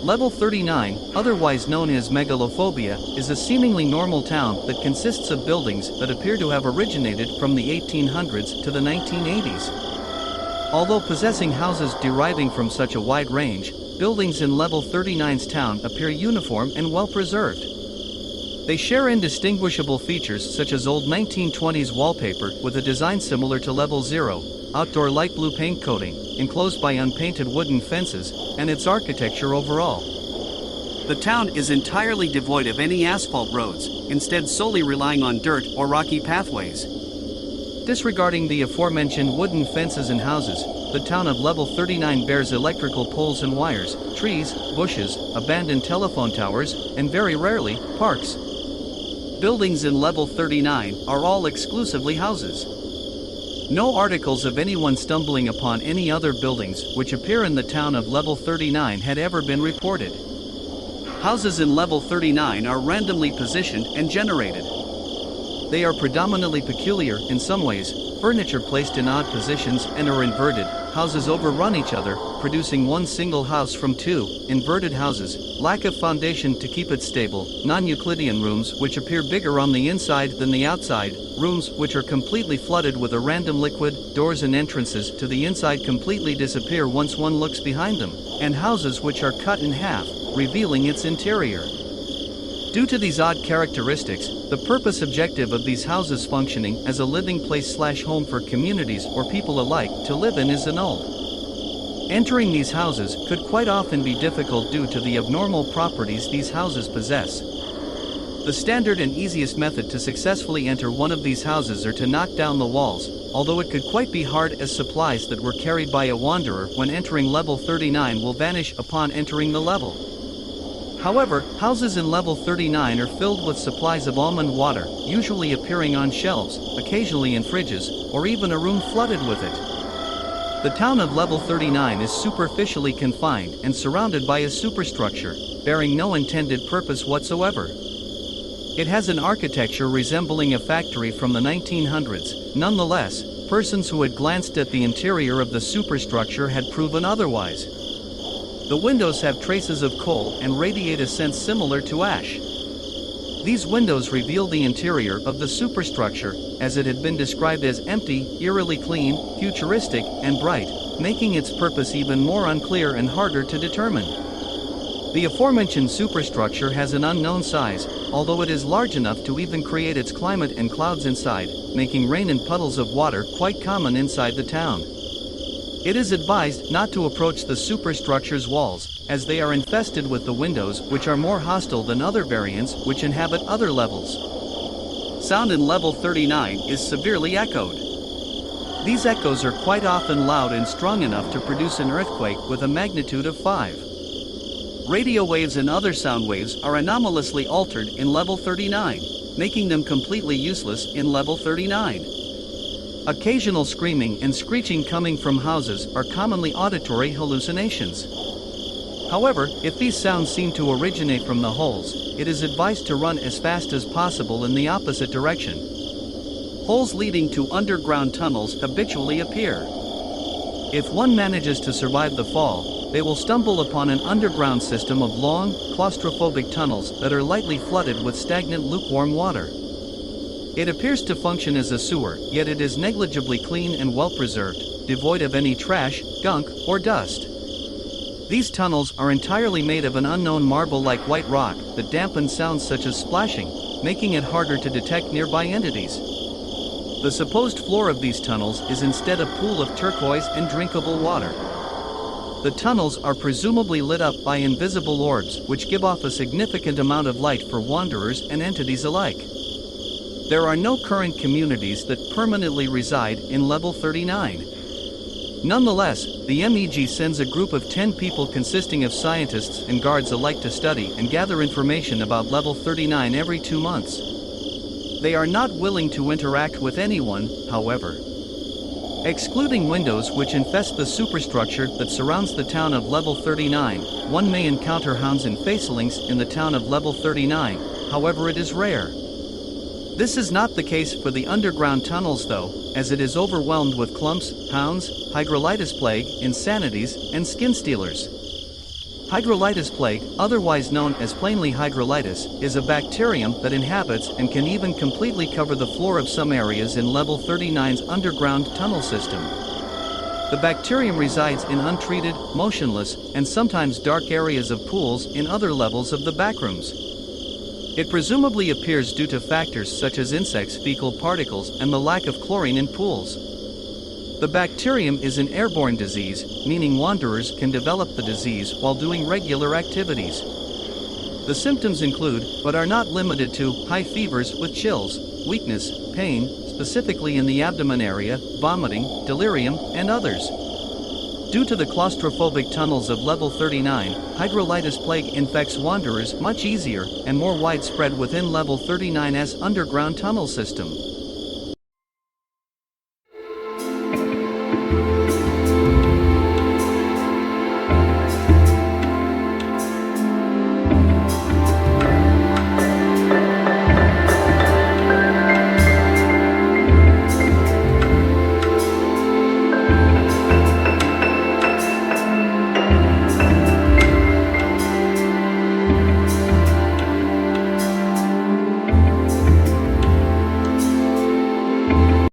Level 39, otherwise known as megalophobia, is a seemingly normal town that consists of buildings that appear to have originated from the 1800s to the 1980s. Although possessing houses deriving from such a wide range, buildings in Level 39's town appear uniform and well preserved. They share indistinguishable features such as old 1920s wallpaper with a design similar to Level 0, outdoor light blue paint coating, enclosed by unpainted wooden fences, and its architecture overall. The town is entirely devoid of any asphalt roads, instead solely relying on dirt or rocky pathways. Disregarding the aforementioned wooden fences and houses, the town of Level 39 bears electrical poles and wires, trees, bushes, abandoned telephone towers, and very rarely, parks. Buildings in Level 39 are all exclusively houses. No articles of anyone stumbling upon any other buildings which appear in the town of Level 39 had ever been reported. Houses in Level 39 are randomly positioned and generated. They are predominantly peculiar in some ways, furniture placed in odd positions and are inverted, houses overrun each other, producing one single house from two inverted houses, lack of foundation to keep it stable, non-Euclidean rooms which appear bigger on the inside than the outside, rooms which are completely flooded with a random liquid, doors and entrances to the inside completely disappear once one looks behind them, and houses which are cut in half, revealing its interior. Due to these odd characteristics, the purpose objective of these houses functioning as a living place/home for communities or people alike to live in is annulled. Entering these houses could quite often be difficult due to the abnormal properties these houses possess. The standard and easiest method to successfully enter one of these houses are to knock down the walls, although it could quite be hard as supplies that were carried by a wanderer when entering Level 39 will vanish upon entering the level. However, houses in Level 39 are filled with supplies of almond water, usually appearing on shelves, occasionally in fridges, or even a room flooded with it. The town of Level 39 is superficially confined and surrounded by a superstructure, bearing no intended purpose whatsoever. It has an architecture resembling a factory from the 1900s. Nonetheless, persons who had glanced at the interior of the superstructure had proven otherwise. The windows have traces of coal and radiate a scent similar to ash. These windows reveal the interior of the superstructure, as it had been described as empty, eerily clean, futuristic, and bright, making its purpose even more unclear and harder to determine. The aforementioned superstructure has an unknown size, although it is large enough to even create its climate and clouds inside, making rain and puddles of water quite common inside the town. It is advised not to approach the superstructure's walls, as they are infested with the windows which are more hostile than other variants which inhabit other levels. Sound in Level 39 is severely echoed. These echoes are quite often loud and strong enough to produce an earthquake with a magnitude of 5. Radio waves and other sound waves are anomalously altered in Level 39, making them completely useless in Level 39. Occasional screaming and screeching coming from houses are commonly auditory hallucinations. However, if these sounds seem to originate from the holes, it is advised to run as fast as possible in the opposite direction. Holes leading to underground tunnels habitually appear. If one manages to survive the fall, they will stumble upon an underground system of long, claustrophobic tunnels that are lightly flooded with stagnant lukewarm water. It appears to function as a sewer, yet it is negligibly clean and well preserved, devoid of any trash, gunk, or dust. These tunnels are entirely made of an unknown marble-like white rock that dampens sounds such as splashing, making it harder to detect nearby entities. The supposed floor of these tunnels is instead a pool of turquoise and drinkable water. The tunnels are presumably lit up by invisible orbs which give off a significant amount of light for wanderers and entities alike. There are no current communities that permanently reside in Level 39. Nonetheless, the MEG sends a group of 10 people consisting of scientists and guards alike to study and gather information about Level 39 every 2 months. They are not willing to interact with anyone, however. Excluding windows which infest the superstructure that surrounds the town of Level 39, one may encounter hounds and facelings in the town of Level 39, however it is rare. This is not the case for the underground tunnels though, as it is overwhelmed with clumps, hounds, hygrolitis plague, insanities, and skin stealers. Hygrolytis plague, otherwise known as plainly hygrolytis, is a bacterium that inhabits and can even completely cover the floor of some areas in level 39's underground tunnel system. The bacterium resides in untreated, motionless, and sometimes dark areas of pools in other levels of the backrooms. It presumably appears due to factors such as insects' fecal particles and the lack of chlorine in pools. The bacterium is an airborne disease, meaning wanderers can develop the disease while doing regular activities. The symptoms include, but are not limited to, high fevers with chills, weakness, pain, specifically in the abdomen area, vomiting, delirium, and others. Due to the claustrophobic tunnels of level 39, hygrolytis plague infects wanderers much easier and more widespread within level 39's underground tunnel system.